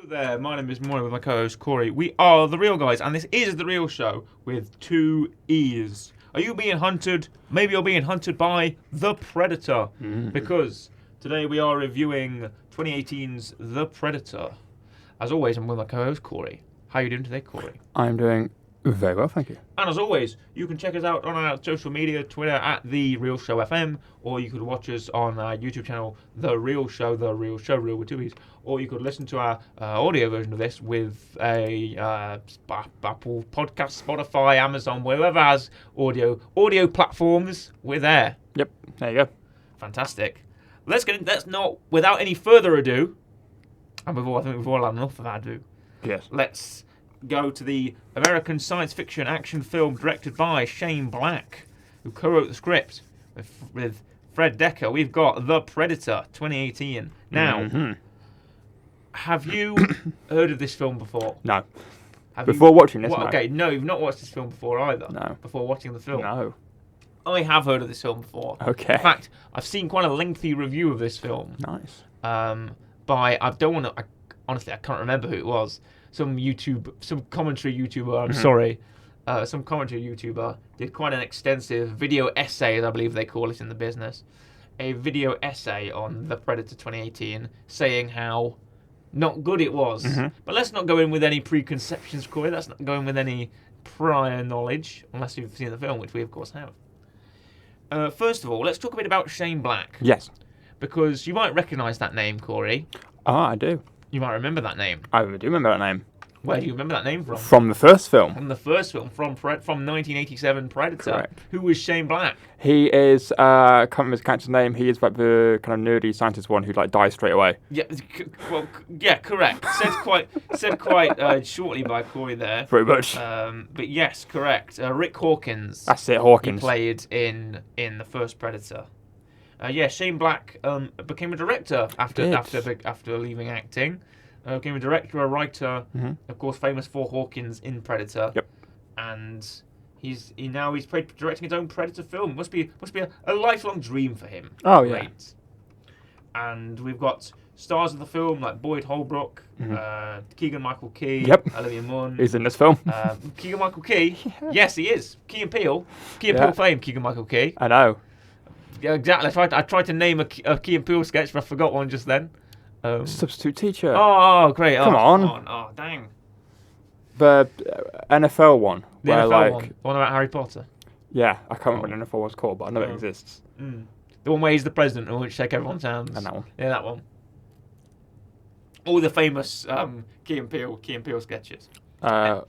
There, my name is Moy with my co-host Corey. We are The Real Guys, and this is The Real Show with two E's. Are you being hunted? Maybe you're being hunted by The Predator. Because today we are reviewing 2018's The Predator. As always, I'm with my co-host Corey. How are you doing today, Corey? I'm doing very well, thank you. And as always, you can check us out on our social media, Twitter at The Real Show FM, or you could watch us on our YouTube channel, The Real Show, Real with two E's, or you could listen to our audio version of this with a Apple Podcast, Spotify, Amazon, wherever has audio platforms. We're there. Yep, there you go. Fantastic. Let's not, without any further ado, and I think we've all had enough of ado. Yes. Let's go to the American science fiction action film directed by Shane Black, who co-wrote the script with Fred Dekker. We've got The Predator 2018. Now, have you heard of this film before? No. Before watching this, no. Okay, no, you've not watched this film before either. No. Before watching the film? No. I have heard of this film before. Okay. In fact, I've seen quite a lengthy review of this film. Nice. By, honestly, I can't remember who it was. Some commentary YouTuber, some commentary YouTuber did quite an extensive video essay, as I believe they call it in the business. A video essay on The Predator 2018 saying how not good it was. But let's not go in with any preconceptions, Corey. Let's not go in with any prior knowledge, unless you've seen the film, which we, of course, have. First of all, let's talk a bit about Shane Black. Yes. Because you might recognise that name, Corey. Ah, I do. You might remember that name. I do remember that name. Where do you remember that name from? From the first film. From the first film, from 1987 Predator. Correct. Who was Shane Black? He is, I can't remember his character's name. He is like the kind of nerdy scientist one who like dies straight away. Yeah, yeah, correct. Said quite shortly by Corey there. Pretty much. But yes, correct. Rick Hawkins. That's it, Hawkins. He played in the first Predator. Shane Black became a director after leaving acting. Became a director, a writer, of course, famous for Hawkins in Predator. Yep. And he's directing his own Predator film. Must be a lifelong dream for him. Oh, yeah. Great. And we've got stars of the film like Boyd Holbrook, Keegan-Michael Key, Yep. Olivia Munn. He's in this film. Keegan-Michael Key. Yeah. Yes, he is. Key and Peele. Yeah. Fame. Keegan-Michael Key. I know. Yeah, exactly. I tried to name a Key and Peele sketch, but I forgot one just then. Substitute teacher. Oh, great. Come on. Oh, dang. The NFL one. The where NFL like, one. The one about Harry Potter. Yeah, I can't remember what the NFL was called, but I know it exists. The one where he's the president and won't shake everyone's hands. And that one. Yeah, that one. All the famous Key and Peele sketches. The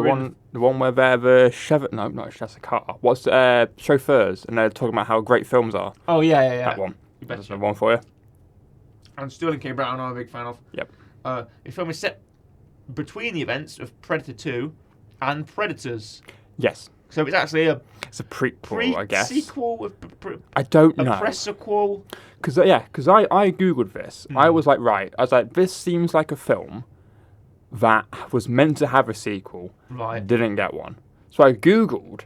one where they're not a car. What's chauffeurs, and they're talking about how great films are. Oh yeah. That one. You That's betcha. the one for you. And Sterling K. Brown, I'm a big fan of. Yep. The film is set between the events of Predator 2 and Predators. Yes. So it's actually a It's a prequel, I guess. sequel, I don't know. a press-sequel. Because I googled this. I was like, this seems like a film that was meant to have a sequel, Right. didn't get one. So I googled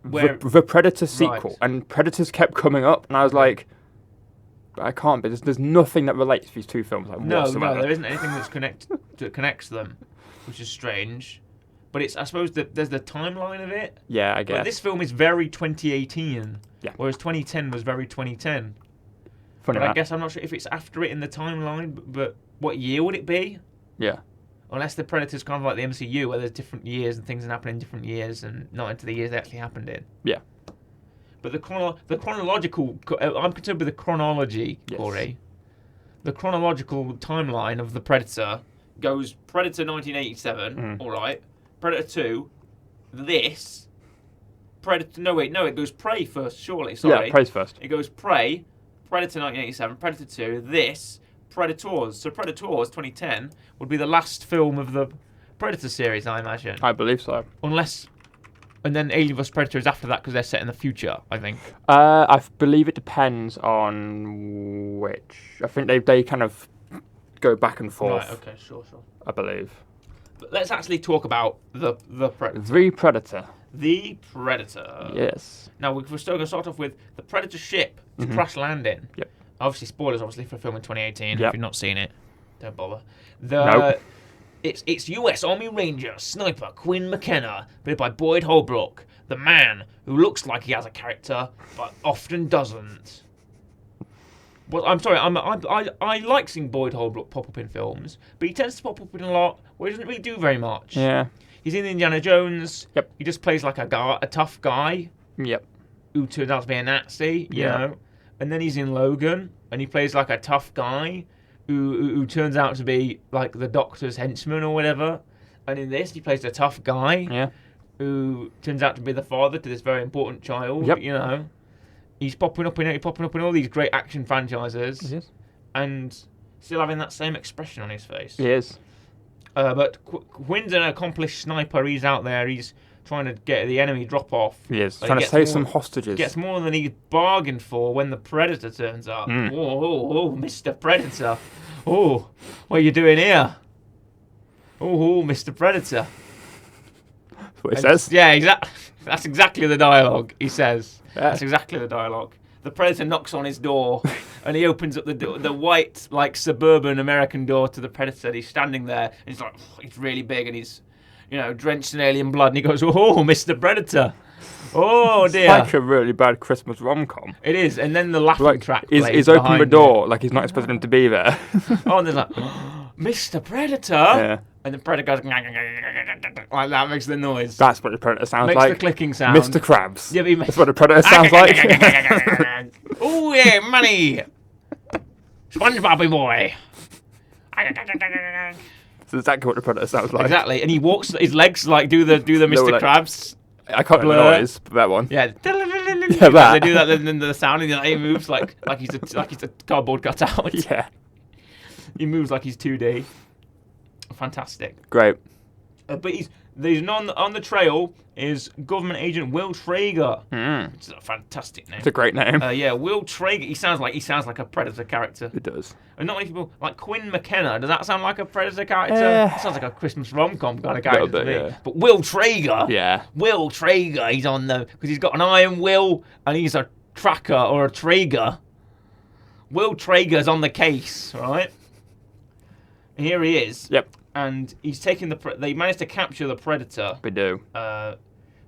the Predator sequel, and Predators kept coming up, and I was like, I can't. But there's nothing that relates to these two films. No, whatsoever. there isn't anything that connects them, which is strange. But I suppose that there's the timeline of it. Yeah, I guess. But this film is very 2018. Yeah. Whereas 2010 was very 2010. Funny But I that. guess I'm not sure if it's after it in the timeline. But what year would it be? Yeah. Unless the Predator's kind of like the MCU, where there's different years and things that happen in different years, and not into the years they actually happened in. Yeah. But the chronological, I'm concerned with the chronology, Yes. Corey. The chronological timeline of the Predator goes Predator 1987, all right. Predator 2, this. Predator. No, wait, no, it goes Prey first. Surely, sorry. Yeah, Prey's first. It goes Prey, Predator 1987, Predator 2, this, Predators. So Predators 2010 would be the last film of the Predator series, I imagine. I believe so. Unless, and then Alien vs Predator is after that because they're set in the future, I think. I believe it depends on which. I think they kind of go back and forth. Right. Okay. Sure. I believe. But let's actually talk about the Predator. The Predator. The Predator. Yes. Now we're still going to start off with the Predator ship to crash land in. Yep. Obviously, spoilers, for the film in 2018. Yep. If you've not seen it, Don't bother. Nope. It's U.S. Army Ranger sniper Quinn McKenna, played by Boyd Holbrook, the man who looks like he has a character but often doesn't. Well, I'm sorry, I like seeing Boyd Holbrook pop up in films, but he tends to pop up in a lot where he doesn't really do very much. Yeah. He's in Indiana Jones. Yep. He just plays like a tough guy. Yep. Who turns out to be a Nazi, you Yeah. know. And then he's in Logan, and he plays like a tough guy who turns out to be like the Doctor's henchman or whatever. And in this, he plays a tough guy Yeah. who turns out to be the father to this very important child. Yep. You know, he's popping up in all these great action franchises, Yes. and still having that same expression on his face. He is. But Quinn's an accomplished sniper. He's out there. He's trying to get the enemy drop off. He is. Like, Trying to gets save more- some hostages. Gets more than he's bargained for when the Predator turns up. Mm. Oh, Mr. Predator. Oh, what are you doing here? Oh, Mr. Predator. That's what he says. Yeah, that's exactly the dialogue he says. Yeah. That's exactly the dialogue. The Predator knocks on his door, and he opens up the door, the white, like, suburban American door to the Predator. And he's standing there, and he's like, he's really big, and he's, you know, drenched in alien blood. And he goes, oh, Mr. Predator. Oh, It's dear. like a really bad Christmas rom-com. It is, and then the laughing Like, track he's plays opened the behind it. door like he's not expecting him to be there. Oh, and there's like, Mr. Predator? Yeah. And the Predator goes, like that, makes the noise. That's what the Predator sounds Makes like. the clicking sound. Mr. Krabs. Yeah, but he That's what the Predator sounds like. Oh, yeah, money. SpongeBobby boy. That's exactly what the Predator sounds like. Exactly, and he walks, his legs like do the Mr. like- Krabs. I can't remember Blur. the noise, but that one. Yeah. that. They do that, and then the sound, and he moves like he's a cardboard cutout. Yeah. He moves like he's 2D. Fantastic. Great. But there's on the trail is government agent Will Traeger. Mm. Which is a fantastic name. It's a great name. Yeah, Will Traeger. He sounds like a Predator character. It does. And not many people like Quinn McKenna. Does that sound like a Predator character? Eh. Sounds like a Christmas rom-com kind of Little character to bit, me. yeah. But Will Traeger. Yeah. Will Traeger. He's on because he's got an iron will and he's a tracker or a Traeger. Will Traeger's on the case, right? And here he is. Yep. And he's taking they managed to capture the Predator. We do.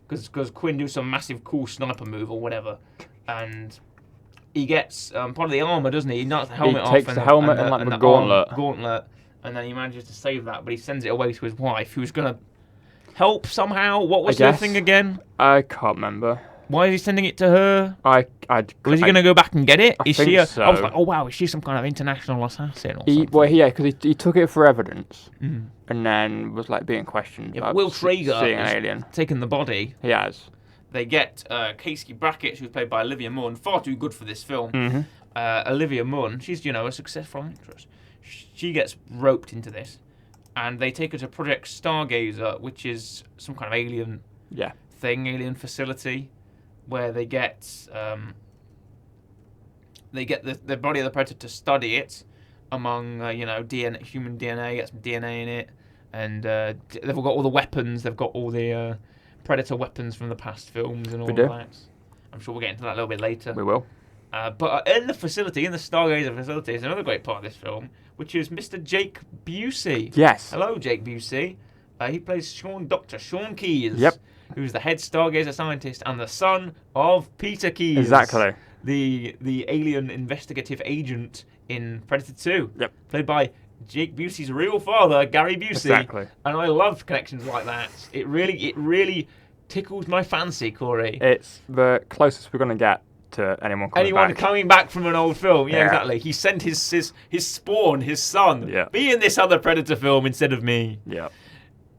Because Quinn do some massive cool sniper move or whatever, and he gets part of the armor, doesn't he? He knocks the helmet off. takes the helmet and, like, the gauntlet. Gauntlet, and then he manages to save that, but he sends it away to his wife, who's gonna help somehow. What was I the guess. thing again? I can't remember. Why is he sending it to her? Was Was he going to go back and get it? I Is she? think I was so. like, oh wow, is she some kind of international assassin or something? Because he took it for evidence, Mhm. and then was like being questioned. Yeah, about Will Traeger seeing an is alien. taking the body. He has. They get Casey Brackett, who's played by Olivia Munn, far too good for this film. Mm-hmm. Olivia Munn, she's a successful actress. She gets roped into this, and they take her to Project Stargazer, which is some kind of alien Yeah. alien facility, where they get the body of the Predator to study it among DNA, human DNA, get some DNA in it, and they've got all the weapons. They've got all the Predator weapons from the past films and all We of do. that. I'm sure we'll get into that a little bit later. We will. But in the facility, in the Stargazer facility, is another great part of this film, which is Mr. Jake Busey. Yes. Hello, Jake Busey. He plays Dr. Sean Keyes. Yep. Who's the head Stargazer scientist and the son of Peter Keyes. Exactly. The alien investigative agent in Predator 2. Yep. Played by Jake Busey's real father, Gary Busey. Exactly. And I love connections like that. It really tickles my fancy, Corey. It's the closest we're going to get to anyone coming back. Coming back from an old film. Yeah, Yeah. exactly. He sent his spawn, his son, Yeah. be in this other Predator film instead of me. Yeah.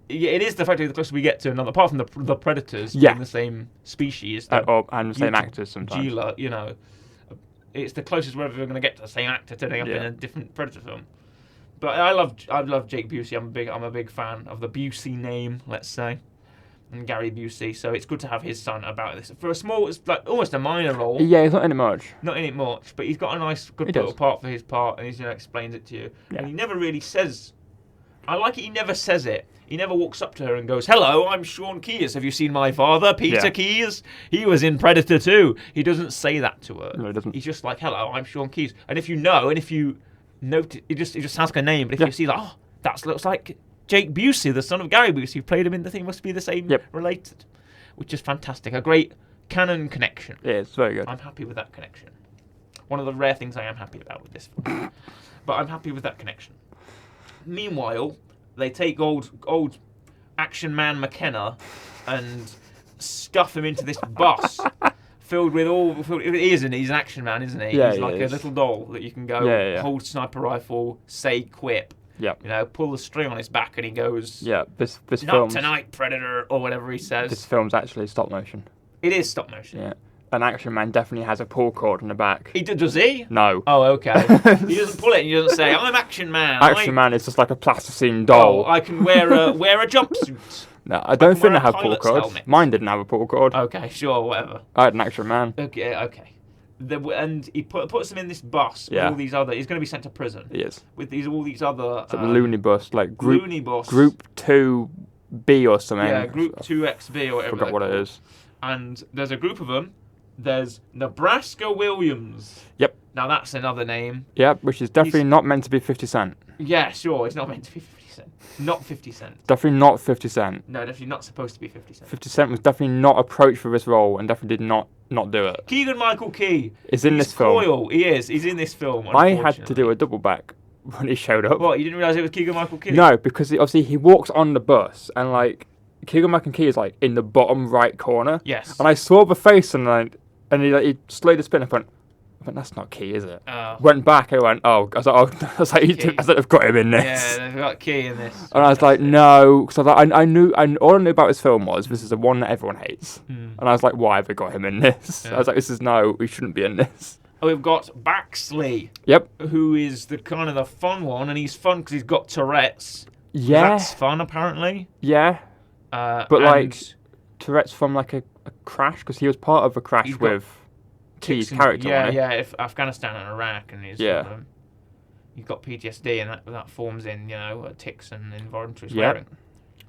Yeah, it is the fact that the closer we get to another, apart from the Predators Yeah. being the same species, And the same Gila- actors sometimes. Gila, it's the closest we're ever going to get to the same actor turning up in Yeah. a different Predator film. But I love Jake Busey. I'm a big fan of the Busey name, let's say, and Gary Busey. So it's good to have his son about this for a small, it's like almost a minor role. Yeah, he's not in it much. Not in it much, but he's got a nice, good He little does. part for his part, and he explains it to you. Yeah. And he never really says. I like it. He never says it. He never walks up to her and goes, "Hello, I'm Sean Keyes. Have you seen my father, Peter Yeah. Keyes? He was in Predator 2." He doesn't say that to her. No, he doesn't. He's just like, "Hello, I'm Sean Keyes." And if you know, and if you it just sounds like a name, but if you see like, oh, that looks like Jake Busey, the son of Gary Busey, who played him in the thing, must be the same related, which is fantastic. A great canon connection. Yeah, it's very good. I'm happy with that connection. One of the rare things I am happy about with this film. But I'm happy with that connection. Meanwhile, they take old Action Man McKenna and stuff him into this bus filled with he's an Action Man, isn't he? Yeah, he's like a little doll that you can go hold sniper rifle, say quip. Yeah. You know, pull the string on his back and he goes, yeah, this not film's, tonight, Predator, or whatever he says. This film's actually stop motion. It is stop motion. Yeah. An Action Man definitely has a pull cord in the back. Does he? No. Oh, okay. He doesn't pull it and he doesn't say, I'm Action Man. Action Man is just like a plasticine doll. Oh, I can wear a jumpsuit. No, I don't think wear they a have pull pilot's cords. helmet. Mine didn't have a pull cord. Okay, sure, whatever. I had an Action Man. Okay. And he puts him in this bus with all these other... He's going to be sent to prison. He is. With all these other... It's like the Looney Bus, like Looney Bus. Group 2B or something. Yeah, Group 2XB or whatever. I forgot what it is. And there's a group of them. There's Nebraska Williams. Yep. Now that's another name. Yep, which is definitely not meant to be 50 Cent. Yeah, sure. It's not meant to be 50 Cent. Not 50 Cent. Definitely not 50 Cent. No, definitely not supposed to be 50 Cent. 50 Cent was definitely not approached for this role and definitely did not do it. Keegan-Michael Key is in this film. Coyle. He is. He's in this film. I had to do a double back when he showed up. What? You didn't realise it was Keegan-Michael Key? No, because obviously he walks on the bus and like Keegan-Michael Key is like in the bottom right corner. Yes. And I saw the face and he slowed the spin up and went, that's not Key, is it? Went back and went, oh. I was like, I've got him in this. Yeah, they've got Key in this. And I was like, no, because all I knew about this film was this is the one that everyone hates. And I was like, why have they got him in this? I was like, he shouldn't be in this. Oh, we've got Baxley. Yep. Who is the kind of the fun one, and he's fun because he's got Tourette's. Yeah. That's fun, apparently. Yeah. But like Tourette's from like a crash because he was part of a crash with Key's character. Afghanistan and Iraq, and he's you've got PTSD, and that forms in tics and involuntary swearing.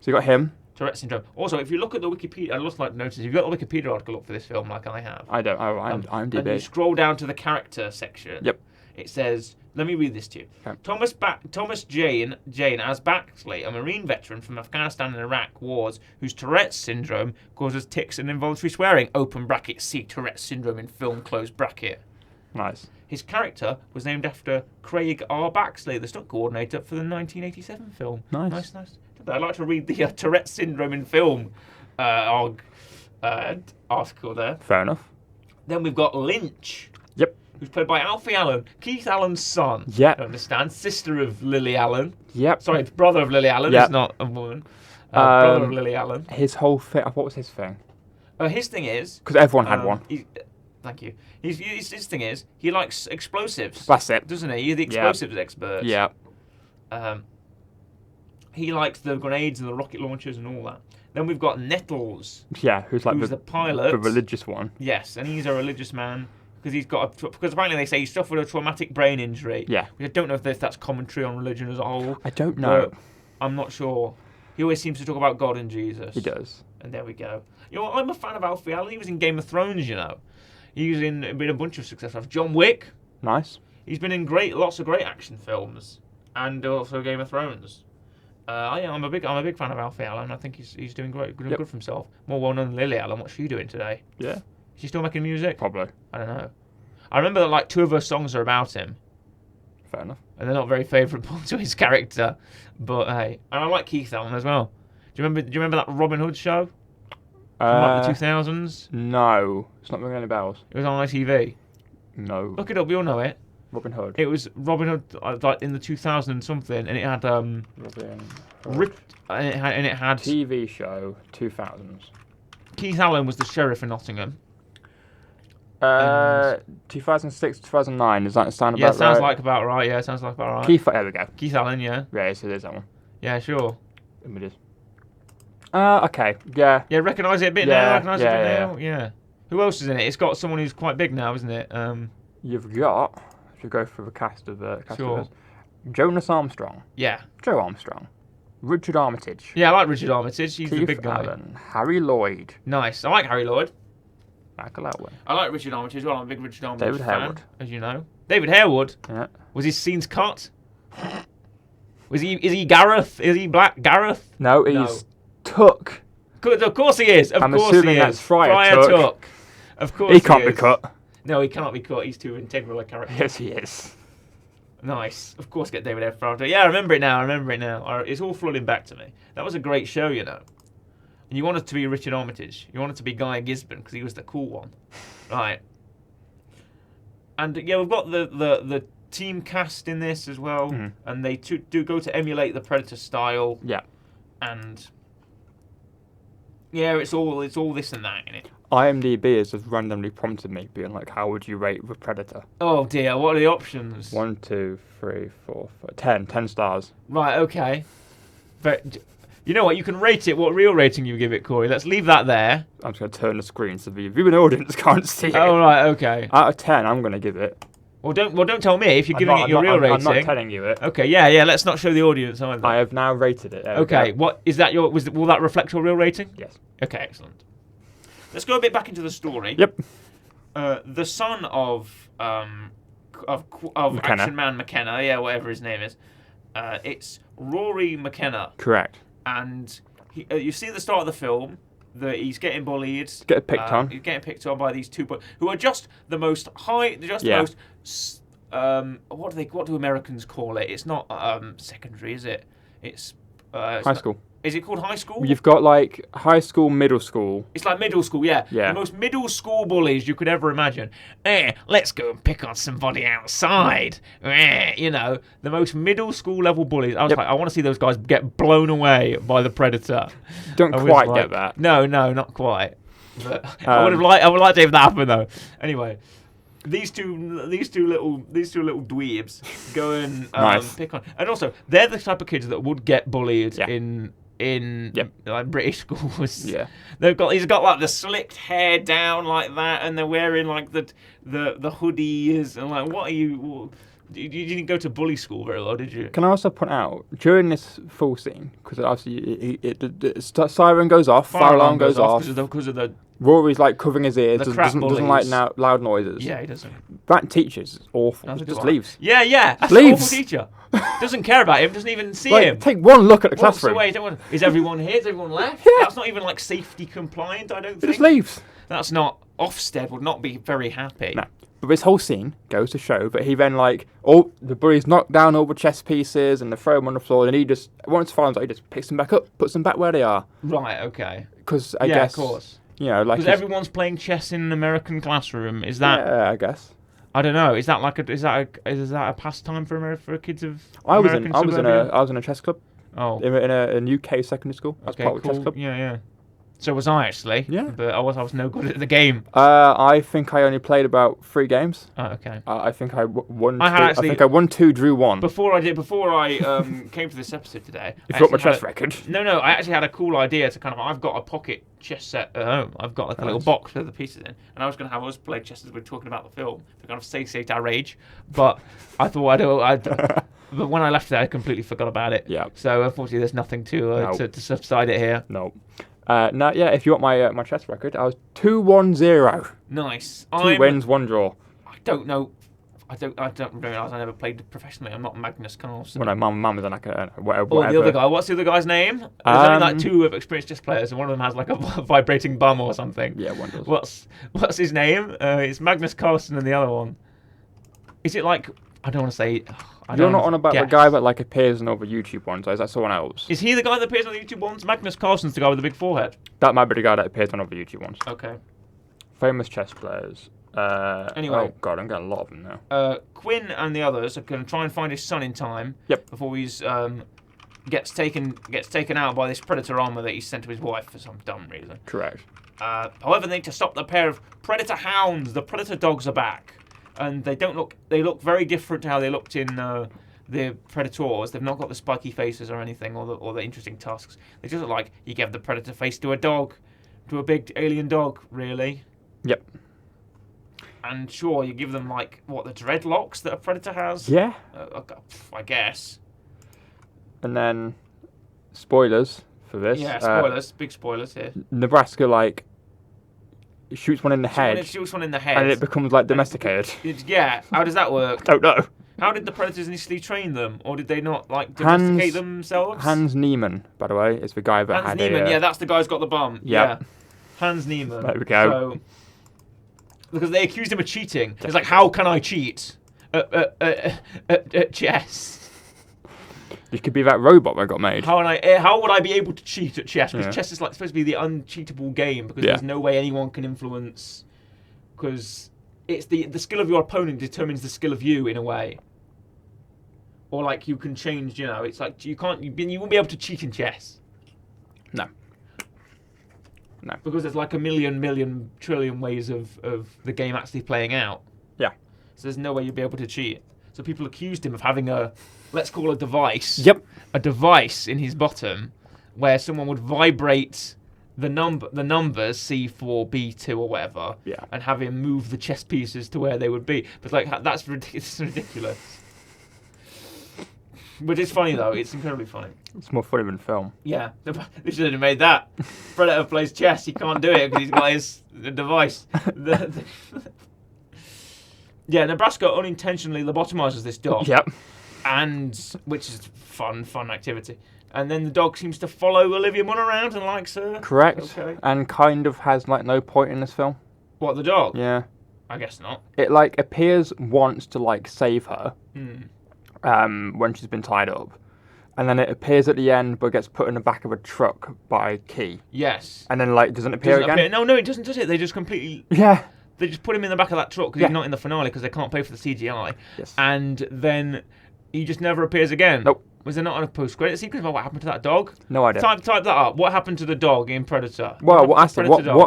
So you got him. Tourette's syndrome. Also, if you look at the Wikipedia, I'd just like to notice if you've got the Wikipedia article up for this film, like I have. I don't. I'm DB. And you scroll down to the character section. Yep. It says, let me read this to you. Okay. Thomas Jane as Baxley, a Marine veteran from Afghanistan and Iraq wars, whose Tourette's syndrome causes tics and involuntary swearing. Open bracket. See Tourette's syndrome in film. Close bracket. Nice. His character was named after Craig R. Baxley, the stunt coordinator for the 1987 film. Nice. I'd like to read the Tourette's syndrome in film article there. Fair enough. Then we've got Lynch. Yep. Who's played by Alfie Allen, Keith Allen's son. Yep. I understand. Sister of Lily Allen. Yep. Sorry, brother of Lily Allen. Yep. It's not a woman. Brother of Lily Allen. His whole thing. What was his thing? His thing is... Because everyone had one. Thank you. His thing is, he likes explosives. That's it. Doesn't he? He's the explosives expert. Yeah. He likes the grenades and the rocket launchers and all that. Then we've got Nettles. Yeah, who's the pilot. The religious one. Yes, and he's a religious man because because apparently they say he suffered a traumatic brain injury. Yeah. I don't know if that's commentary on religion as a whole. I don't know. I'm not sure. He always seems to talk about God and Jesus. He does. And there we go. I'm a fan of Alfie Allen. He was in Game of Thrones, He's been a bunch of successful stuff. John Wick. Nice. He's been in lots of great action films, and also Game of Thrones. I'm a big fan of Alfie Allen. I think he's doing great, good for himself. More well known than Lily Allen. What's she doing today? Yeah. Is she still making music? Probably. I don't know. I remember that like 2 of her songs are about him. Fair enough. And they're not very favourable to his character, but hey, and I like Keith Allen as well. Do you remember that Robin Hood show? From like the 2000s? No, it's not ringing any bells. It was on ITV. No. Look it up, you'll know it. Robin Hood. It was Robin Hood, like in the 2000 and something, and it had Robin Hood. and it had TV show 2000s. Keith Allen was the sheriff in Nottingham. 2006, 2009. Does that sound about right? Yeah, sounds like about right. Yeah, sounds like about right. There we go. Keith Allen, yeah. Yeah, so there's that one. Yeah, sure. It is. Okay. Yeah. Yeah, recognise it a bit now. Recognise it a bit now. Yeah. Who else is in it? It's got someone who's quite big now, isn't it? You've got. If you go through the cast of sure. Jonas Armstrong. Yeah. Joe Armstrong. Richard Armitage. Yeah, I like Richard Armitage. He's Keith the big guy. Allen, Harry Lloyd. Nice. I like Harry Lloyd. Michael Owen. I like Richard Armitage as well. I'm a big Richard Armitage David fan, Harewood. as you know. David Harewood. Yeah. Was his scenes cut? Is he Gareth? Is he Black Gareth? No, he's Tuck. Of course he is. I'm assuming that's Friar Tuck. Of course he can't be cut. No, he cannot be cut. He's too integral a character. Yes, he is. Nice. Of course, get David F. Frauder. Yeah, I remember it now. It's all flooding back to me. That was a great show, you know. And you wanted to be Richard Armitage. You wanted to be Guy Gisborne because he was the cool one, right? And yeah, we've got the team cast in this as well, and they do go to emulate the Predator style. Yeah. And yeah, it's all this and that in it. IMDb has just randomly prompted me, being like, "How would you rate the Predator?" Oh dear, what are the options? 1, 2, 3, 4, 5, 10. 10 stars. Right. Okay. But you know what? You can rate it. What real rating you give it, Corey? Let's leave that there. I'm just going to turn the screen so the viewing audience can't see it. Oh, right, okay. Out of 10, I'm going to give it. Well, don't tell me if you're giving it your real rating. I'm not telling you it. Okay, yeah. Let's not show the audience either. I have now rated it. Okay, what is that? Will that reflect your real rating? Yes. Okay, excellent. Let's go a bit back into the story. Yep. The son of Action Man McKenna, yeah, whatever his name is. It's Rory McKenna. Correct. And you see at the start of the film that he's getting bullied. Get picked on. He's getting picked on by these two boys who are just the most high. The most. What do Americans call it? It's not secondary, is it? It's high school. Is it called high school? You've got like high school, middle school. It's like middle school, yeah. Yeah. The most middle school bullies you could ever imagine. Let's go and pick on somebody outside. You know, the most middle school level bullies. I was like, I want to see those guys get blown away by the Predator. Don't quite get that. No, not quite. But I would like to have that happen though. Anyway. These two little dweebs go and nice. pick on, and also they're the type of kids that would get bullied in like British schools. Yeah, he's got like the slicked hair down like that, and they're wearing like the hoodies and like what are you? You didn't go to bully school very well, did you? Can I also point out during this full scene, because obviously the siren goes off, fire alarm goes off because of the. Rory's like covering his ears, doesn't like loud noises. Yeah, he doesn't. That teacher's awful. Just leaves. Yeah. That's an awful teacher. Doesn't care about him. Doesn't even see him. Take one look at the classroom. Is everyone here? Is everyone left? Yeah. That's not even like safety compliant. I don't think. He just leaves. That's not. Ofsted would not be very happy. No. But this whole scene goes to show that he then the bullies knock down all the chess pieces and they throw them on the floor, and he just once finds out, he just picks them back up, puts them back where they are. Right. Okay. Because I guess. of course. You know, like because everyone's playing chess in an American classroom. Is that? Yeah, I guess. I don't know. Is that a pastime for kids of? I was in a chess club. Oh. In a UK secondary school. Okay, cool. Chess club. Yeah. So was I actually. Yeah. But I was no good at the game. I think I only played about 3 games. Oh, okay. I think I won. I think I won 2, drew 1. Before I came to this episode today. You've got my chess record. No. I actually had a cool idea to I've got a pocket chess set at home. I've got like a little box with the pieces in, and I was going to have us play chess as we're talking about the film to kind of satiate our rage. But I thought but when I left it, I completely forgot about it. Yeah. So unfortunately, there's nothing to subside it here. No. No, yeah, if you want my chess record, I was 2-1-0. Nice. 2 wins, 1 draw. I don't know. I don't realise I never played professionally. I'm not Magnus Carlsen. Well, no, mum was like whatever. Or the other guy. What's the other guy's name? There's only like 2 of experienced chess players, and one of them has like a vibrating bum or something. Yeah, one does. What's his name? It's Magnus Carlsen, and the other one. Is it like? I don't want to say. You're not on about the guy that like appears in all the YouTube ones, or is that someone else? Is he the guy that appears on the YouTube ones? Magnus Carlsen's the guy with the big forehead. That might be the guy that appears on all the YouTube ones. Okay. Famous chess players. Anyway. Oh god, I'm getting a lot of them now. Quinn and the others are going to try and find his son in time. Yep. Before he's gets taken out by this predator armor that he sent to his wife for some dumb reason. Correct. However, they need to stop the pair of predator hounds. The predator dogs are back. And they look very different to how they looked in the Predators. They've not got the spiky faces or anything, or the interesting tusks. They just look like you give the predator face to a dog, to a big alien dog, really. Yep. And sure, you give them like the dreadlocks that a predator has. Yeah. I guess. And then spoilers for this. Yeah, spoilers, big spoilers here. Nebraska shoots one in the head. It shoots one in the head. And it becomes like domesticated. Yeah, how does that work? Don't know. How did the Predators initially train them? Or did they not, like, domesticate themselves? Hans Niemann, by the way, is the guy that Hans Niemann, yeah, that's the guy who's got the bum. Yep. Yeah. Hans Niemann. There we go. So, because they accused him of cheating. It's like, how can I cheat at chess? This could be that robot that got made. How would I be able to cheat at chess? Because chess is like supposed to be the uncheatable game because there's no way anyone can influence. Because it's the skill of your opponent determines the skill of you in a way. Or like you can change, it's like you won't be able to cheat in chess. No. Because there's like a million trillion ways of the game actually playing out. Yeah. So there's no way you'd be able to cheat. So people accused him of having let's call a device. Yep. A device in his bottom where someone would vibrate the numbers C4, B2 or whatever, and have him move the chess pieces to where they would be. But like that's ridiculous. But it's funny though. It's incredibly funny. It's more funny than film. Yeah, they should have made that. Predator plays chess. He can't do it because he's got his device. Yeah, Nebraska unintentionally lobotomizes this dog. Yep. And which is fun activity. And then the dog seems to follow Olivia Munn around and likes her. Correct. Okay. And kind of has like no point in this film. What, the dog? Yeah. I guess not. It like appears once to like save her. When she's been tied up. And then it appears at the end but gets put in the back of a truck by Key. Yes. And then like doesn't appear again. No, it doesn't, does it? They just completely... Yeah. They just put him in the back of that truck because he's not in the finale because they can't pay for the CGI. Yes. And then he just never appears again. Nope. Was there not a post-credit sequence about what happened to that dog? No idea. Type that up. What happened to the dog in Predator? Well, what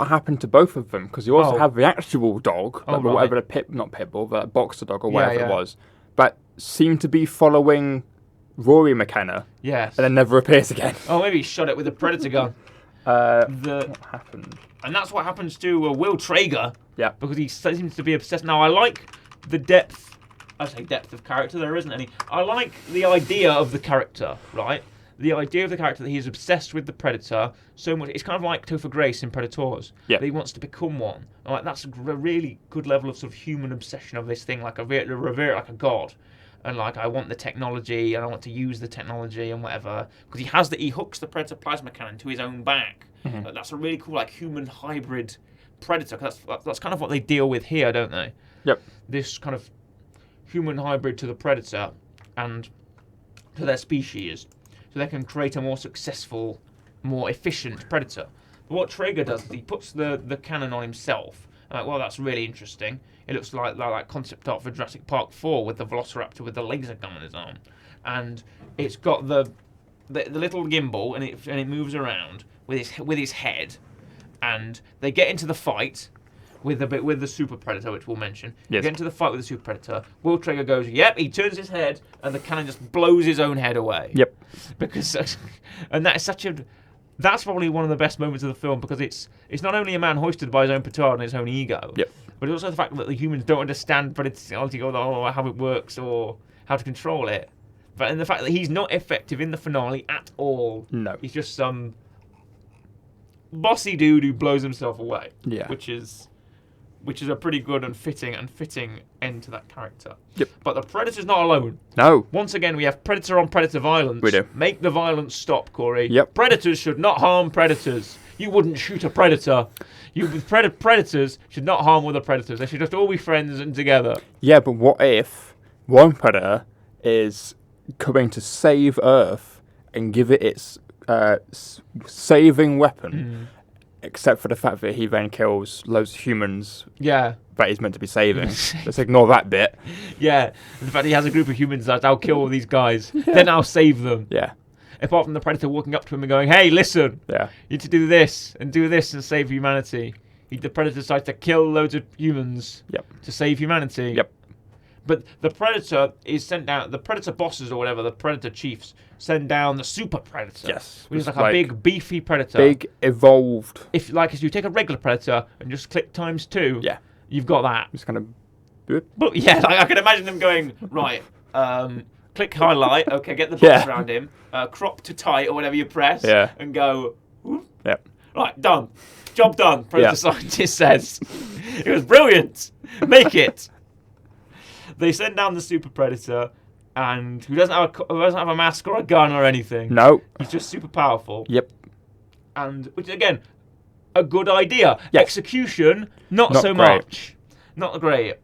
happened to both of them? Because you also have the actual dog, whatever not pitbull, the boxer dog or whatever it was, but seemed to be following Rory McKenna. Yes. And then never appears again. Oh, maybe he shot it with a Predator gun. What happened? And that's what happens to Will Traeger. Yeah. Because he seems to be obsessed. Now, I like the depth. I say depth of character. There isn't any. I like the idea of the character, right? The idea of the character that he's obsessed with the Predator so much. It's kind of like Topher Grace in Predators. Yeah. That he wants to become one. And like that's a really good level of sort of human obsession of this thing, like revere it like a god. And like I want the technology and I want to use the technology and whatever because he hooks the Predator plasma cannon to his own back. Mm-hmm. That's a really cool like human hybrid Predator. That's kind of what they deal with here, don't they? Yep. This kind of human hybrid to the Predator and to their species, so they can create a more successful, more efficient Predator. But what Traeger does is he puts the cannon on himself. I'm like, well, that's really interesting. It looks like concept art for Jurassic Park 4 with the Velociraptor with the laser gun on his arm, and it's got the little gimbal and it moves around with his head, and they get into the fight with the Super Predator, which we'll mention. Yes. Get into the fight with the Super Predator. Will Traeger goes, yep. He turns his head, and the cannon just blows his own head away. Yep. And that is that's probably one of the best moments of the film because it's not only a man hoisted by his own petard and his own ego. Yep. But it's also the fact that the humans don't understand predictability or how it works or how to control it. But and the fact that he's not effective in the finale at all. No. He's just some bossy dude who blows himself away. Yeah. Which is a pretty good and fitting end to that character. Yep. But the Predator's not alone. No. Once again, we have Predator on Predator violence. We do. Make the violence stop, Corey. Yep. Predators should not harm predators. You wouldn't shoot a predator. Predators should not harm other predators. They should just all be friends and together. Yeah, but what if one predator is coming to save Earth and give it its saving weapon, except for the fact that he then kills loads of humans that he's meant to be saving. Let's ignore that bit. Yeah, the fact he has a group of humans that I'll kill all these guys, then I'll save them. Yeah. Apart from the Predator walking up to him and going, hey, listen, you need to do this and save humanity. The Predator decides to kill loads of humans to save humanity. Yep. But the Predator is sent down, the Predator bosses or whatever, the Predator chiefs, send down the Super Predator. Yes. Which is like a big, beefy Predator. Big, evolved. If you take a regular Predator and just click ×2, you've got that. Just kind of... But yeah, I can imagine them going, right, click highlight, okay, get the box around him, crop to tight or whatever you press, and go, whoop. Yep. Right, done. Job done, Predator scientist says. It was brilliant. Make it. They send down the super predator, and who doesn't have a mask or a gun or anything. No. He's just super powerful. Yep. And which again, a good idea. Yes. Execution, not so great. much. Not great.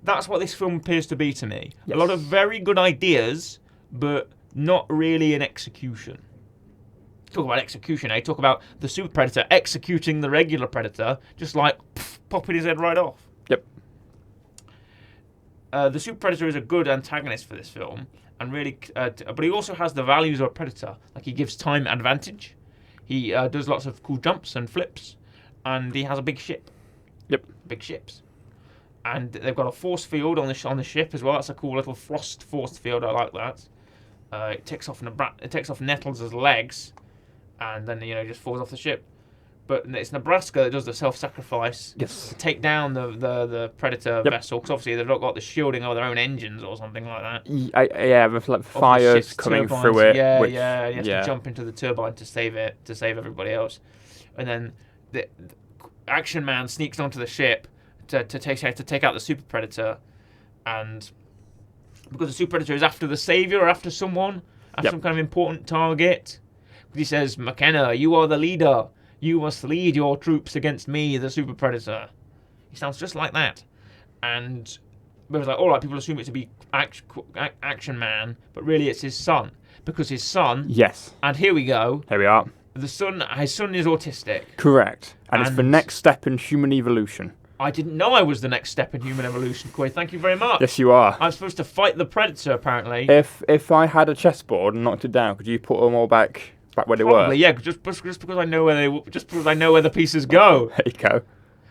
That's what this film appears to be to me. Yes. A lot of very good ideas, but not really an execution. Talk about execution, eh? Talk about the super predator executing the regular predator, just like popping his head right off. Yep. The super predator is a good antagonist for this film, and really, but he also has the values of a predator. Like he gives time advantage. He does lots of cool jumps and flips, and he has a big ship. Yep. Big ships, and they've got a force field on the ship as well. That's a cool little force field. I like that. It takes off Nettles' legs, and then just falls off the ship. But it's Nebraska that does the self-sacrifice Yes. to take down the predator vessel, because obviously they've not got the shielding of their own engines or something like that. Yeah, with like fires coming turbines. through it. Yeah, which, yeah. And you have to jump into the turbine to save everybody else. And then the Action Man sneaks onto the ship to take out the super predator, and because the super predator is after the savior or after someone, after some kind of important target, he says, "McKenna, you are the leader. You must lead your troops against me, the super predator." He sounds just like that. And it was like, all right, people assume it to be Action Man, but really it's his son. Because his son, Yes. and here we go, Here we are. his son is autistic. Correct. And it's the And- next step in human evolution. I didn't know I was the next step in human evolution, Corey. Thank you very much. Yes, you are. I'm supposed to fight the predator, apparently. If I had a chessboard and knocked it down, could you put them all back where they Probably, were? yeah, just because I know where the pieces go. There you go.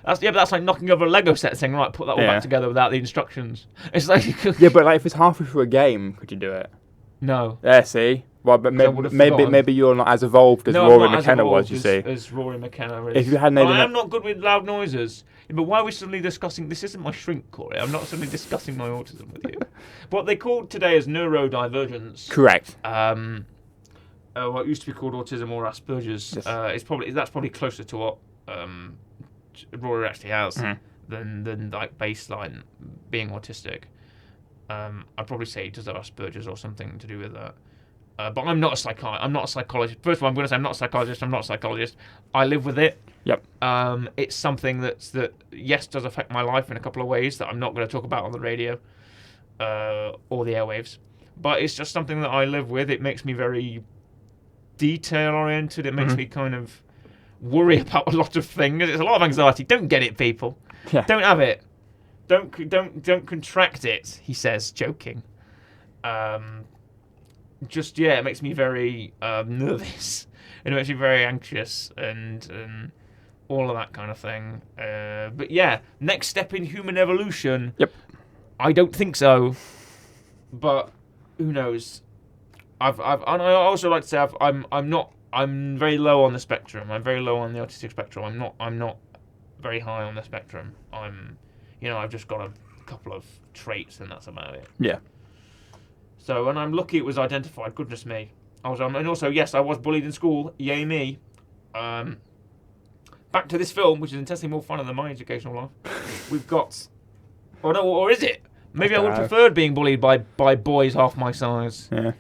But that's like knocking over a Lego set, saying, right, put that all Yeah. back together without the instructions. It's like Yeah, but like if it's halfway through a game, could you do it? no. There, see. Well, but I would've forgotten. maybe you're not as evolved as No, I'm Rory not as McKenna was. evolved You see. as Rory McKenna is. If you hadn't made I an- am not good with loud noises. Yeah, but why are we suddenly discussing? This isn't my shrink, Corey. I'm not suddenly discussing my autism with you. What they called today as neurodivergence. Correct. What used to be called autism or Asperger's. Yes. That's probably closer to what Rory actually has Mhm. than like baseline being autistic. I'd probably say he does have Asperger's or something to do with that. But I'm not a psychologist. First of all, I'm going to say I'm not a psychologist. I'm not a psychologist. I live with it. Yep. It's something that yes does affect my life in a couple of ways that I'm not going to talk about on the radio or the airwaves. But it's just something that I live with. It makes me very detail oriented. It makes me kind of worry about a lot of things. It's a lot of anxiety. Don't get it, people. Yeah. Don't have it. Don't contract it. He says, joking. It makes me very nervous. It makes me very anxious and all of that kind of thing. But yeah, next step in human evolution. Yep. I don't think so. But who knows? And I also like to say I'm very low on the spectrum. I'm very low on the autistic spectrum. I'm not very high on the spectrum. I've just got a couple of traits and that's about it. Yeah. So, and I'm lucky it was identified. Goodness me. And also, yes, I was bullied in school. Yay me. Back to this film, which is intensely more fun than my educational life. We've got... or is it? Maybe I would have preferred being bullied by boys half my size. Yeah.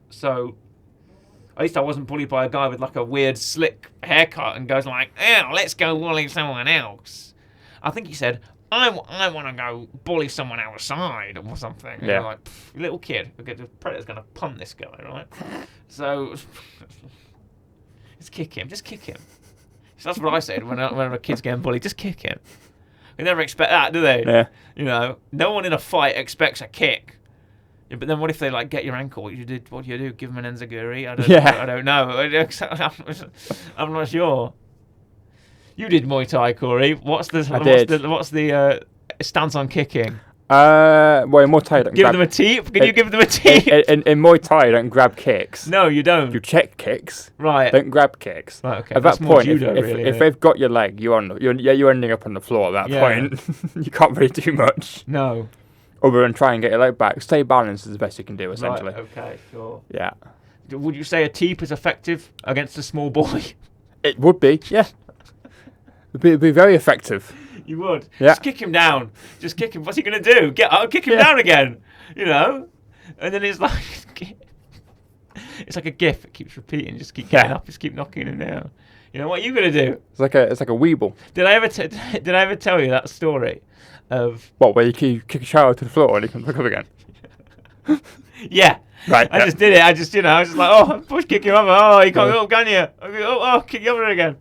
So... At least I wasn't bullied by a guy with like a weird slick haircut and goes like, "Oh, let's go bully someone else." I think he said, I want to go bully someone outside or something. And Yeah. you're like, little kid, okay, the predator's going to punt this guy, right? So, just kick him. So that's what I said when a kid's getting bullied. Just kick him. They never expect that, do they? Yeah. No one in a fight expects a kick. Yeah, but then what if they like get your ankle? What do you do? Give them an enziguri? I don't know. I'm not sure. You did Muay Thai, Corey. What's the stance on kicking? Well, in Muay Thai, you don't Give grab... them a teep? Can you give them a teep? In Muay Thai, you don't grab kicks. No, you don't. You check kicks. Right. Don't grab kicks. Right, okay. At That's that more point, judo, if really, they've got your leg, you're ending up on the floor at that Yeah. point. You can't really do much. No. Other than try and get your leg back. Stay balanced is the best you can do, essentially. Right, okay, sure. Yeah. Would you say a teep is effective against a small boy? It would be, yeah. It'd be very effective. You would. Yeah. Just kick him down. Just kick him. What's he going to do? Get up, kick him down again. You know? And then it's like... It's like a GIF. It keeps repeating. Just keep getting up. Just keep knocking him down. You know what are you gonna do? It's like a Weeble. Did I ever tell you that story of What? Where you kick a child to the floor and he can pick up again? Yeah. Right. I just did it. I was just like, oh, push kick him over. Oh, you can't go up, can you? Oh, kick you over again.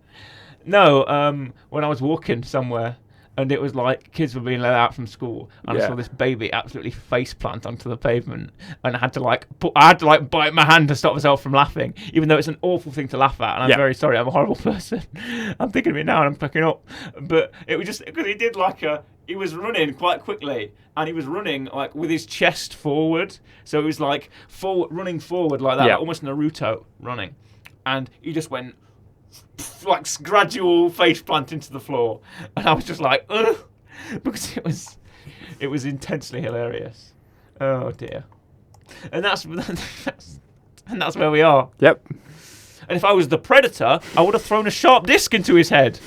No. When I was walking somewhere. And it was like kids were being let out from school, and I saw this baby absolutely face plant onto the pavement, and I had to bite my hand to stop myself from laughing, even though it's an awful thing to laugh at. And I'm very sorry, I'm a horrible person. I'm thinking of it now, and I'm cracking up. But it was just because he was running quite quickly, and he was running like with his chest forward, so it was like running forward like that, like almost Naruto running, and he just went. Like gradual face plant into the floor, and I was just like, ugh, because it was intensely hilarious. Oh dear, and that's where we are. Yep. And if I was the Predator, I would have thrown a sharp disc into his head.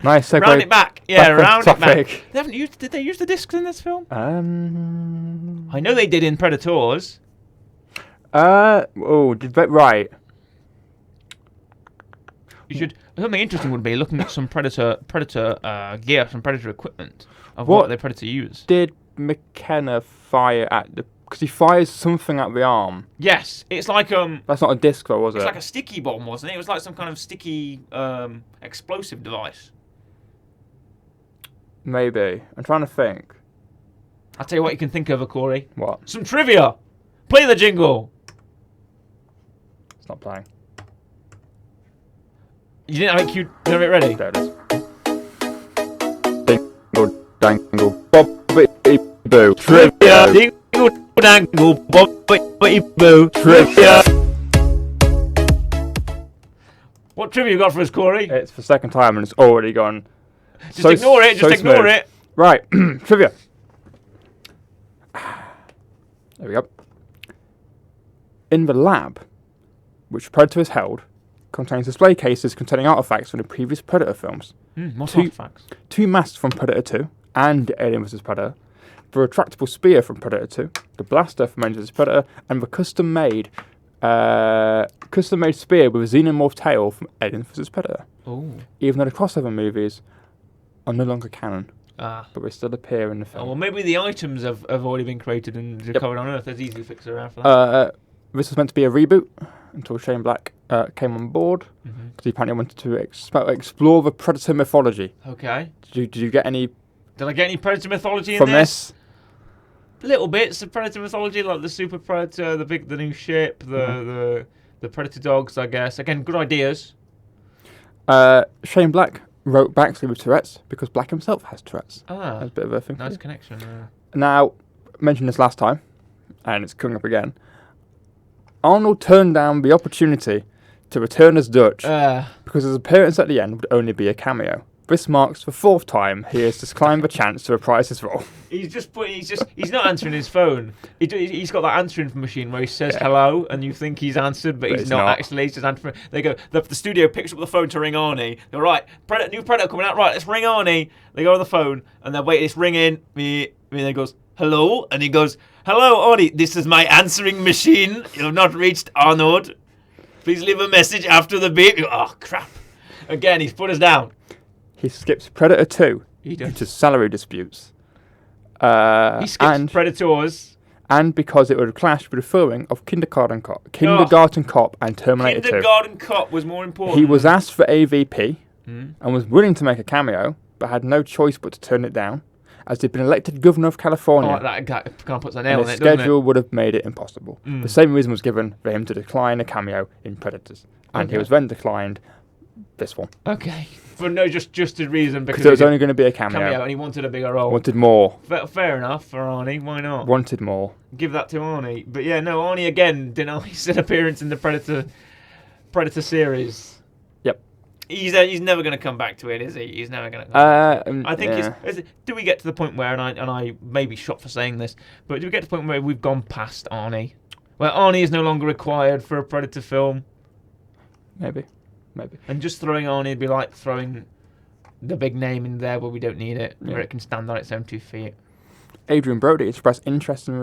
Nice segue. Round it back, yeah, round it back. Topic. Did they use the discs in this film? I know they did in Predators. Right. You should. Something interesting would be looking at some Predator gear, some Predator equipment of what the Predator used. Did McKenna fire at the? Because he fires something at the arm. Yes, it's like That's not a disc though, was it? It's like a sticky bomb, wasn't it? It was like some kind of sticky explosive device. Maybe. I'm trying to think. I'll tell you what you can think of, Corey. What? Some trivia. Play the jingle. It's not playing. You didn't have it queued. You have it ready? There it is. Dingle, dangle, bobbity boo. Trivia. Dingle, dangle, bobbity boo. Trivia. What trivia you got for us, Corey? It's the second time and it's already gone. Just ignore it. Just ignore it. Right. Trivia. There we go. In the lab, which Predator is held, contains display cases containing artifacts from the previous Predator films. What artifacts? 2 masks from Predator 2 and Alien vs Predator, the retractable spear from Predator 2, the blaster from Alien vs Predator, and the custom-made spear with a xenomorph tail from Alien vs Predator. Oh. Even though the crossover movies are no longer canon, but they still appear in the film. Well, maybe the items have already been created and recovered on Earth. There's easy fixes around for that. This was meant to be a reboot until Shane Black came on board because he apparently wanted to explore the Predator mythology. Okay. Did you get any? Did I get any Predator mythology in from this? Little bits of Predator mythology, like the Super Predator, the new ship, the Predator dogs, I guess. Again, good ideas. Shane Black wrote Baxley with Tourette's because Black himself has Tourette's. That's a bit of a thing. Nice connection. Now, I mentioned this last time, and it's coming up again. Arnold turned down the opportunity to return as Dutch because his appearance at the end would only be a cameo. This marks the 4th time he has declined the chance to reprise his role. He's not answering his phone. He's got that answering machine where he says hello and you think he's answered, but he's not actually. He's just answering. They go. The studio picks up the phone to ring Arnie. They're right. New Predator coming out. Right, let's ring Arnie. They go on the phone and they're waiting. It's ringing. And he goes hello, and he goes hello Arnie. This is my answering machine. You have not reached Arnold. Please leave a message after the beep. Oh crap! Again, he's put us down. He skips Predator 2 due to salary disputes. He skips Predators. And because it would clash with the filming of Kindergarten Cop and Terminator 2. Kindergarten Cop was more important. He was asked for AVP and was willing to make a cameo, but had no choice but to turn it down, as he'd been elected governor of California. Oh, that kind of puts a nail on it, doesn't it? His schedule would have made it impossible. The same reason was given for him to decline a cameo in Predators. And he was then declined this one. Okay. For no just a reason because it was only going to be a cameo. And he wanted a bigger role. Wanted more. Fair enough for Arnie. Why not? Wanted more. Give that to Arnie. But yeah, no, Arnie again denies an appearance in the Predator series. Yep. He's never going to come back to it, is he? He's never going to come back to it. I think do we get to the point where, and I may be shot for saying this, but do we get to the point where we've gone past Arnie? Where Arnie is no longer required for a Predator film? Maybe. And just throwing Arnie would be like throwing the big name in there where we don't need it, where Yeah. it can stand on its own 2 feet. Adrian Brody expressed interest in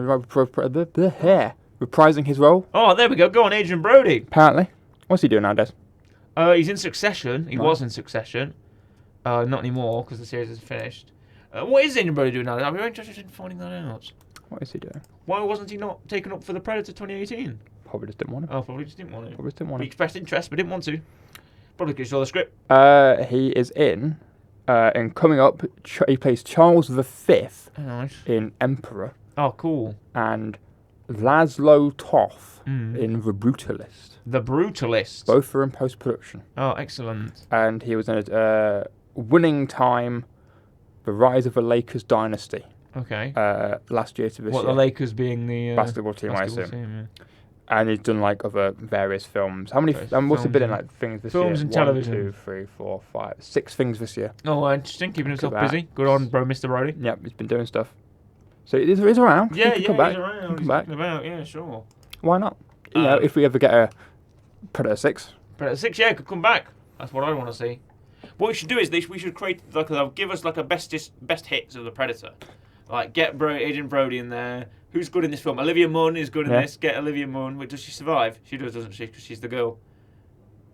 reprising his role. Oh, there we go. Go on, Adrian Brody. Apparently, what's he doing nowadays? He's in Succession. He Right. was in Succession. Not anymore because the series is finished. What is Adrian Brody doing now? I'm very interested in finding that out. What is he doing? Why wasn't he not taken up for the Predator 2018? Probably just didn't want to. Oh, probably just didn't want to. Probably just didn't want He to. expressed interest but didn't want to. Probably because he saw the script. He is in, and coming up, he plays Charles V Oh, nice. in Emperor, Oh, cool. and Laszlo Toth Mm. in The Brutalist. The Brutalist. Both are in post-production. Oh, excellent. And he was in Winning Time, The Rise of a Lakers Dynasty, Okay. last year to this What, year. the Lakers being the Basketball team, I basketball assume. team, yeah. And he's done like other various films. How many? Various What's he been in films, like things this films year? and television. 1, 2, 3, 4, 5, 6 things this year. Oh, interesting. Keeping himself Look at that. busy. Good on, bro, Mr. Brody. Yep, he's been doing stuff. So he's around. Yeah, he can yeah, come back. he's around. He can He's come back. talking about, yeah, sure. Why not? You know, if we ever get a Predator 6. Predator 6, yeah, could come back. That's what I want to see. What we should do is we should create give us like a best hits of the Predator. Like get Agent Brody in there. Who's good in this film? Olivia Munn is good in Yeah. this. Get Olivia Munn. Wait, does she survive? She does, doesn't she? Because she's the girl.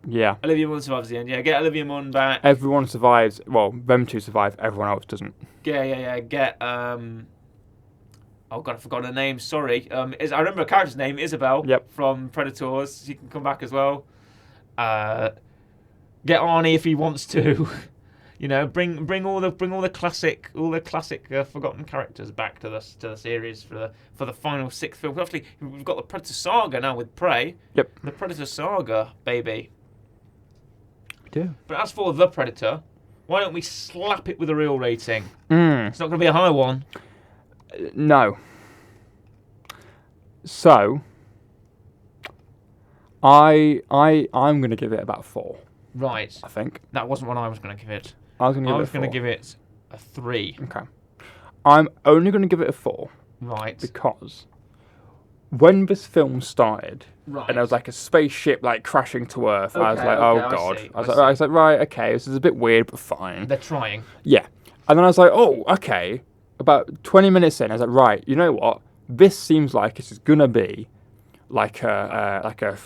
Yeah. Olivia Munn survives at the end. Yeah, get Olivia Munn back. Everyone survives. Well, them two survive. Everyone else doesn't. Yeah. Get oh god, I forgot her name. Sorry. I remember her character's name, Isabel. Yep. From Predators. She can come back as well. Get Arnie if he wants to. You know, bring all the classic forgotten characters back to the series for the final 6th film. Actually, we've got the Predator saga now with Prey. Yep. The Predator saga, baby. We do. But as for the Predator, why don't we slap it with a real rating? Mm. It's not going to be a high one. No. So, I'm going to give it about 4. Right. I think. That wasn't what I was going to give it. I was going I to was give it a 4. going to give it a 3. Okay. I'm only going to give it a 4 Right. because when this film started, Right. and there was like a spaceship like crashing to Earth, I was Okay, like, okay, oh I god. see, I was I like, right, okay, this is a bit weird, but fine. They're trying. Yeah. And then I was like, oh, okay. About 20 minutes in, I was like, right, you know what? This seems like it's gonna be like a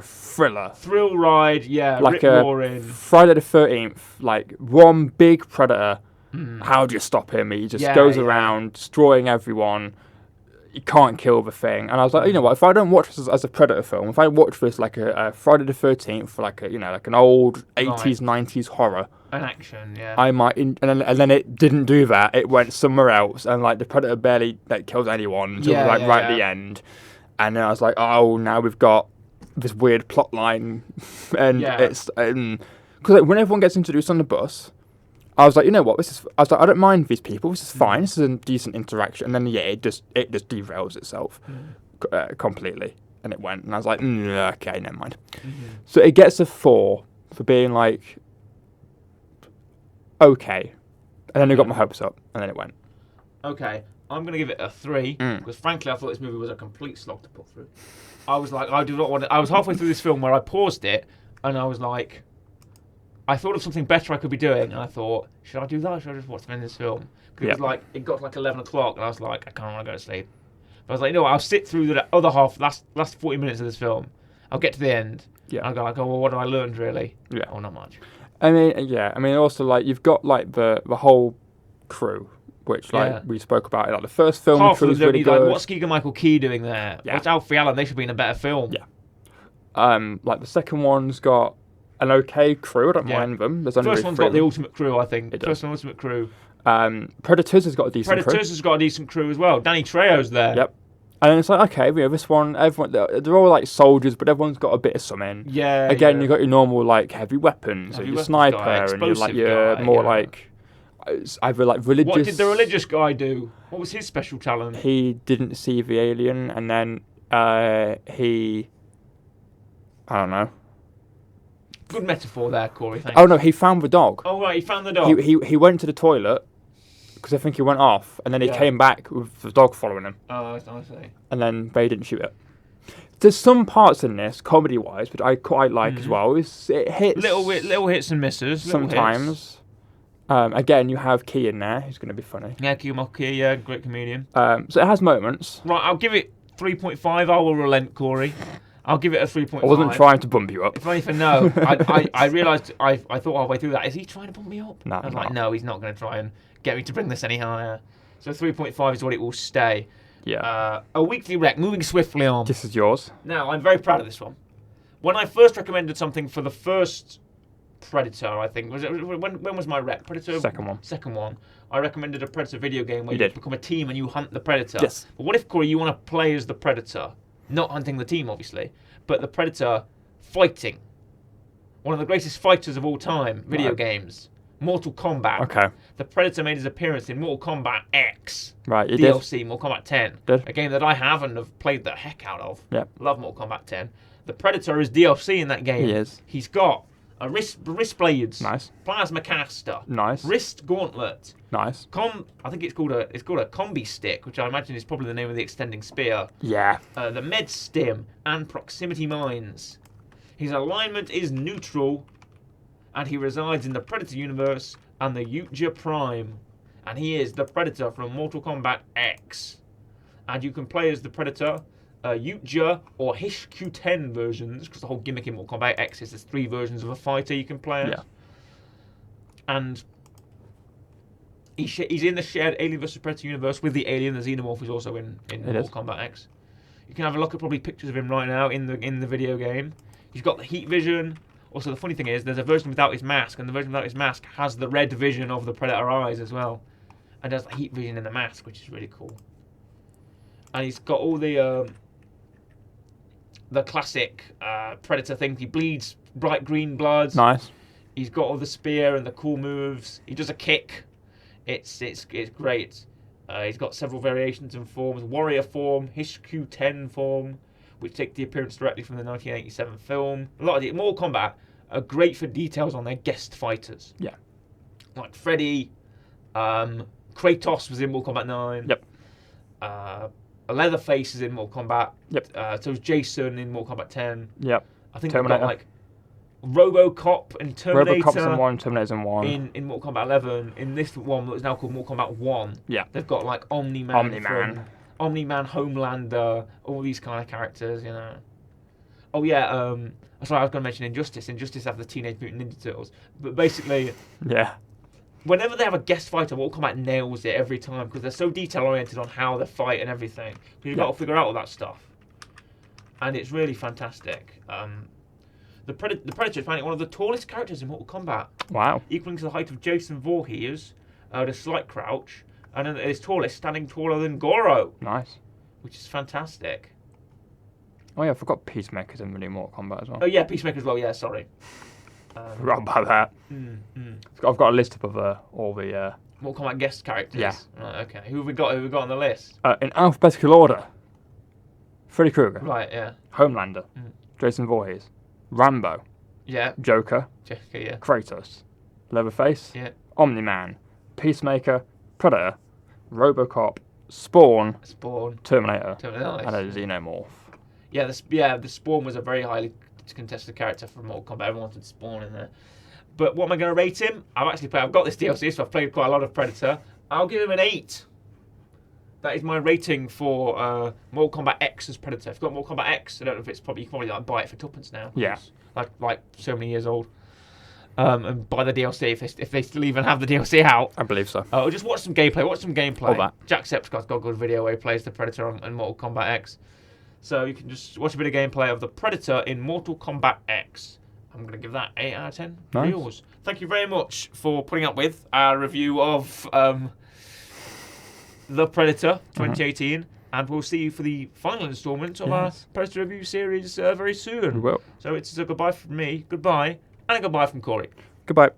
thriller, Thrill ride, yeah. like Rip a roaring. Friday the 13th, like one big predator. How do you stop him? He just Yeah, goes yeah. around destroying everyone. You can't kill the thing. And I was like, you know what? If I don't watch this as a Predator film, if I watch this like a Friday the 13th, like like an old 80s, 90s horror, An action, yeah. I might. And then it didn't do that. It went somewhere else, and like the Predator barely kills anyone until Yeah, like yeah, right at yeah. the end. And then I was like, oh, now we've got this weird plot line, and Yeah. it's because like, when everyone gets introduced on the bus. I was like, you know what? I was like, I don't mind these people. This is fine. This is a decent interaction. And then yeah, it just derails itself completely, and it went. And I was like, okay, never mind. So it gets a 4 for being like okay, and then I got my hopes up, and then it went. Okay, I'm going to give it a 3 because frankly I thought this movie was a complete slog to put through. I was like, I do not want to. I was halfway through this film where I paused it and I was like, I thought of something better I could be doing, and I thought, should I do that or should I just watch the end of this film? Because Yep. it was like, it got like 11 o'clock and I was like, I kind of want to go to sleep. But I was like, no, I'll sit through the other half, last 40 minutes of this film. I'll get to the end. Yeah. I'll go like, oh, well, what have I learned really? Yeah. Oh, not much. I mean, yeah. I mean, also like you've got like the whole crew, which like Yeah. we spoke about. Like the first film, Half the of crew them was don't really be like, good. what's Keegan-Michael Key doing there? Yeah. What's Alfie Allen? They should be in a better film. Yeah. Like the second one's got an okay crew. I don't Yeah. mind them. There's only First really one's 3 got of the them. ultimate crew, I think. It does. First one, ultimate crew. Predators has got a decent Predators has got a decent crew as well. Danny Trejo's there. crew. Yep. And then it's like, okay, you know, this one, everyone, they're all like soldiers, but everyone's got a bit of something. Yeah. Again, yeah. you've got your normal like heavy weapons, Heavy or your weapons sniper, guy, and you're like explosive your guy, more yeah. like it's either like religious. What did the religious guy do? What was his special talent? He didn't see the alien, and then he, I don't know. Good metaphor there, Corey. Thanks. Oh no, he found the dog. Oh, right, he found the dog. He went to the toilet because I think he went off, and then he Yeah. came back with the dog following him, Oh, I see. and then they didn't shoot it. There's some parts in this, comedy-wise, which I quite like as well. It hits Little hits and misses. Little sometimes, hits. Again, you have Key in there, who's going to be funny. Yeah, Kiyomoki, yeah, great comedian. So it has moments. Right, I'll give it 3.5. I will relent, Corey. I'll give it a 3.5. I wasn't trying to bump you up. If anything, no. I realised, I thought halfway through that, is he trying to bump me up? No, I was like, no, he's not going to try and get me to bring this any higher. So 3.5 is what it will stay. Yeah. A weekly rec, moving swiftly on. This is yours. Now, I'm very proud of this one. When I first recommended something for the first Predator, I think, when was my rec? Predator? Second one. Second one. I recommended a Predator video game where You you did. become a team and you hunt the Predator. Yes. But what if, Corey, you want to play as the Predator? Not hunting the team, obviously, but the Predator fighting. One of the greatest fighters of all time, video Right. games. Mortal Kombat. Okay. The Predator made his appearance in Mortal Kombat X. Right, you did. DLC, Mortal Kombat 10. Did. A game that I have and have played the heck out of. Yep. Love Mortal Kombat 10. The Predator is DLC in that game. He is. He's got a wrist blades. Nice. Plasma caster. Nice. Wrist gauntlet. Nice. I think it's called a combi stick, which I imagine is probably the name of the extending spear. Yeah. The med stim and proximity mines. His alignment is neutral, and he resides in the Predator universe and the Utja Prime, and he is the Predator from Mortal Kombat X. And you can play as the Predator, Utja or HQ10 versions, because the whole gimmick in Mortal Kombat X is there's 3 versions of a fighter you can play as. Yeah. And he's in the shared Alien vs Predator universe with the alien. The Xenomorph is also in Mortal Kombat X. You can have a look at probably pictures of him right now in the video game. He's got the heat vision. Also, the funny thing is, there's a version without his mask, and the version without his mask has the red vision of the Predator eyes as well, and has the heat vision in the mask, which is really cool. And he's got all the classic Predator things. He bleeds bright green blood. Nice. He's got all the spear and the cool moves. He does a kick. It's great. He's got several variations and forms. Warrior form, HQ10 form, which take the appearance directly from the 1987 film. A lot of the Mortal Kombat are great for details on their guest fighters. Yeah. Like Freddy, Kratos was in Mortal Kombat 9. Yep. Leatherface is in Mortal Kombat. Yep. So is Jason in Mortal Kombat 10. Yep. I think we've got Terminator. like RoboCop and Terminator. RoboCop's in 1, Terminator's in 1. In Mortal Kombat 11, in this one that is now called Mortal Kombat 1, Yeah. they've got like Omni-Man, Omni-Man. Homelander, all these kind of characters, you know. Oh yeah, sorry, I was going to mention Injustice. Injustice have the Teenage Mutant Ninja Turtles, but basically, Yeah. whenever they have a guest fighter, Mortal Kombat nails it every time because they're so detail oriented on how they fight and everything. You've got to figure out all that stuff, and it's really fantastic. The Predator is apparently one of the tallest characters in Mortal Kombat, Wow. equaling to the height of Jason Voorhees, with a slight crouch, and at his tallest, standing taller than Goro, Nice. which is fantastic. Oh yeah, I forgot Peacemaker's in the new Mortal Kombat as well. Oh yeah, Peacemaker as well. Yeah, sorry. Forgot about that. I've got a list of all the Mortal Kombat guest characters. Yeah. Right, okay. Who have we got? Who have we got on the list? in alphabetical order. Freddy Krueger, Right. Yeah. Homelander, Jason Voorhees, Rambo, Yeah. Joker, Jessica. Yeah. Kratos, Leatherface, Yeah. Omni-Man, Peacemaker, Predator, RoboCop, Spawn, Spawn. Terminator, Nice. and a Xenomorph. Yeah. The Spawn was a very highly contested character from Mortal Kombat. Everyone wanted Spawn in there. But what am I going to rate him? I've got this DLC, so I've played quite a lot of Predator. I'll give him an 8. That is my rating for Mortal Kombat X as Predator. If you've got Mortal Kombat X, I don't know if it's probably, you can probably like buy it for tuppence now. Yeah. It's like so many years old. And buy the DLC if they still even have the DLC out. I believe so. Or just watch some gameplay. All that. Jacksepticeye's got a good video where he plays the Predator on Mortal Kombat X. So you can just watch a bit of gameplay of the Predator in Mortal Kombat X. I'm going to give that 8 out of 10. Nice. Yours. Thank you very much for putting up with our review of The Predator 2018. And we'll see you for the final instalment of our Predator review series very soon. We will. So it's a goodbye from me, goodbye, and a goodbye from Corey. Goodbye.